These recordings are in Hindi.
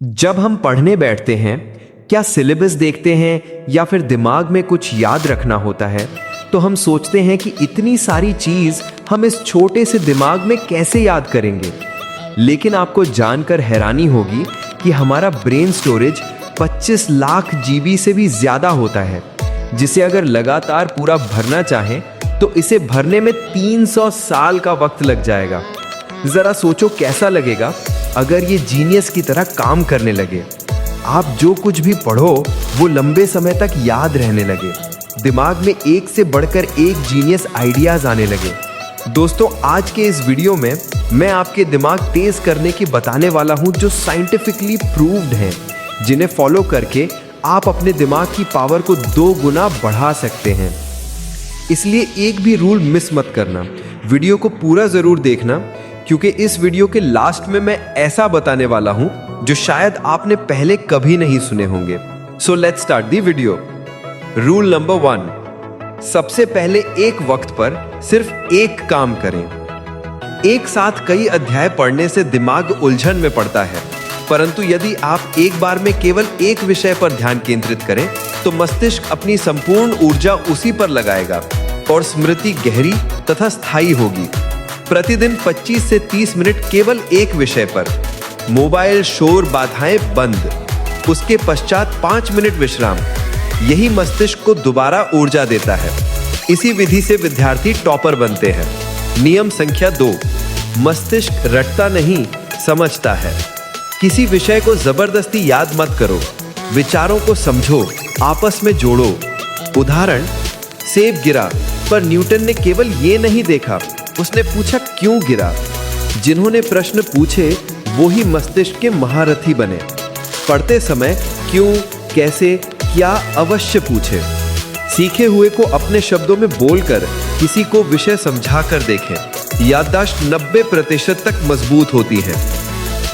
जब हम पढ़ने बैठते हैं, क्या सिलेबस देखते हैं या फिर दिमाग में कुछ याद रखना होता है, तो हम सोचते हैं कि इतनी सारी चीज हम इस छोटे से दिमाग में कैसे याद करेंगे। लेकिन आपको जानकर हैरानी होगी कि हमारा ब्रेन स्टोरेज 25 लाख जीबी से भी ज्यादा होता है, जिसे अगर लगातार पूरा भरना चाहें तो इसे भरने में 300 साल का वक्त लग जाएगा। जरा सोचो कैसा लगेगा अगर ये जीनियस की तरह काम करने लगे। आप जो कुछ भी पढ़ो वो लंबे समय तक याद रहने लगे, दिमाग में एक से बढ़कर एक जीनियस आइडियाज आने लगे। दोस्तों, आज के इस वीडियो में मैं आपके दिमाग तेज करने की बताने वाला हूं जो साइंटिफिकली प्रूव्ड हैं, जिन्हें फॉलो करके आप अपने दिमाग की पावर को 2 गुना बढ़ा सकते हैं। इसलिए एक भी रूल मिस मत करना, वीडियो को पूरा जरूर देखना, क्योंकि इस वीडियो के लास्ट में मैं ऐसा बताने वाला हूं जो शायद आपने पहले कभी नहीं सुने होंगे। So let's start the video. Rule number 1, सबसे पहले एक वक्त पर सिर्फ एक काम करें। एक साथ कई अध्याय पढ़ने से दिमाग उलझन में पड़ता है, परंतु यदि आप एक बार में केवल एक विषय पर ध्यान केंद्रित करें तो मस्तिष्क अपनी संपूर्ण ऊर्जा उसी पर लगाएगा और स्मृति गहरी तथा स्थायी होगी। प्रतिदिन 25 से 30 मिनट केवल एक विषय पर, मोबाइल शोर बाधाएं बंद, उसके पश्चात 5 मिनट विश्राम। यही मस्तिष्क को दोबारा ऊर्जा देता है। इसी विधि से विद्यार्थी टॉपर बनते हैं। नियम संख्या 2, मस्तिष्क रटता नहीं, समझता है। किसी विषय को जबरदस्ती याद मत करो, विचारों को समझो, आपस में जोड़ो। उदाहरण, सेब गिरा, पर न्यूटन ने केवल ये नहीं देखा, उसने पूछा क्यों गिरा। जिन्होंने प्रश्न पूछे वो ही मस्तिष्क के महारथी बने। पढ़ते समय क्यों, कैसे, क्या अवश्य पूछे। सीखे हुए को अपने शब्दों में बोलकर किसी को विषय समझा कर देखें। याददाश्त 90% तक मजबूत होती है।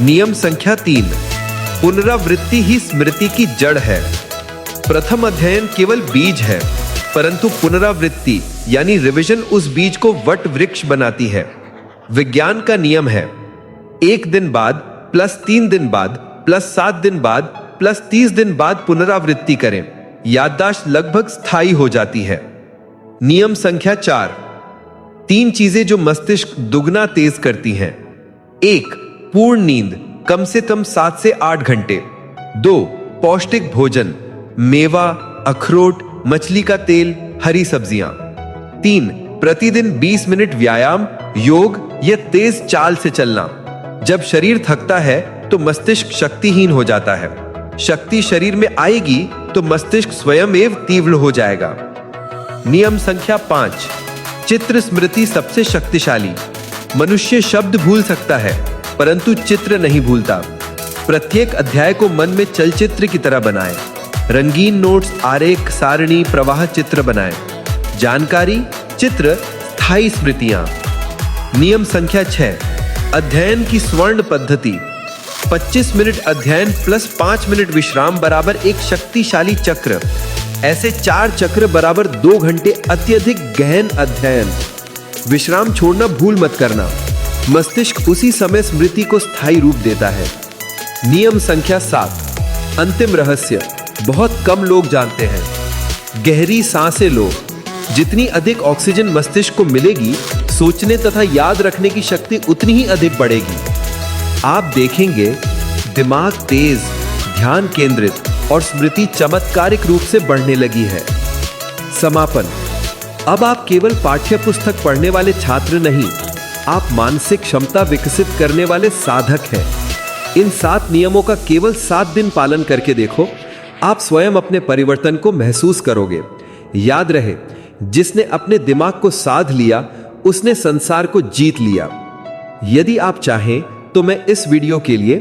नियम संख्या 3, पुनरावृत्ति ही स्मृति की जड़ है। प्रथम अध्ययन केवल बीज है, परंतु पुनरावृत्ति यानी रिवीजन उस बीज को वट वृक्ष बनाती है। विज्ञान का नियम है, 1 दिन बाद प्लस 3 दिन बाद प्लस 7 दिन बाद प्लस 30 दिन बाद पुनरावृत्ति करें, याददाश्त लगभग स्थायी हो जाती है। नियम संख्या 4, 3 चीजें जो मस्तिष्क दुगना तेज करती हैं। 1, पूर्ण नींद, कम से कम 7 से 8 घंटे। 2, पौष्टिक भोजन, मेवा, अखरोट, मछली का तेल, हरी सब्जियां। 3, प्रतिदिन 20 मिनट व्यायाम, योग या तेज चाल से चलना। जब शरीर थकता है तो मस्तिष्क शक्तिहीन हो जाता है। शक्ति शरीर में आएगी तो मस्तिष्क स्वयं एवं तीव्र हो जाएगा। नियम संख्या 5, चित्र स्मृति सबसे शक्तिशाली। मनुष्य शब्द भूल सकता है, परंतु चित्र नहीं भूलता। प्रत्येक अध्याय को मन में चलचित्र की तरह बनाएं। रंगीन नोट्स, आरेख, सारणी, प्रवाह चित्र बनाएं। जानकारी, चित्र, स्थायी स्मृतियां। नियम संख्या 6, अध्ययन की स्वर्ण पद्धति। 25 मिनट अध्ययन प्लस 5 मिनट विश्राम बराबर एक शक्तिशाली चक्र। ऐसे 4 चक्र बराबर 2 घंटे अत्यधिक गहन अध्ययन। विश्राम छोड़ना भूल मत करना, मस्तिष्क उसी समय स्मृति को स्थायी रूप देता है। नियम संख्या 7, अंतिम रहस्य बहुत कम लोग जानते हैं। गहरी सांसें लो। जितनी अधिक ऑक्सीजन मस्तिष्क को मिलेगी, सोचने तथा याद रखने की शक्ति उतनी ही अधिक बढ़ेगी। आप देखेंगे दिमाग तेज, ध्यान केंद्रित और स्मृति चमत्कारिक रूप से बढ़ने लगी है। समापन, अब आप केवल पाठ्य पुस्तक पढ़ने वाले छात्र नहीं, आप मानसिक क्षमता विकसित करने वाले साधक हैं। इन 7 नियमों का केवल 7 दिन पालन करके देखो, आप स्वयं अपने परिवर्तन को महसूस करोगे। याद रहे, जिसने अपने दिमाग को साध लिया उसने संसार को जीत लिया। यदि आप चाहें तो मैं इस वीडियो के लिए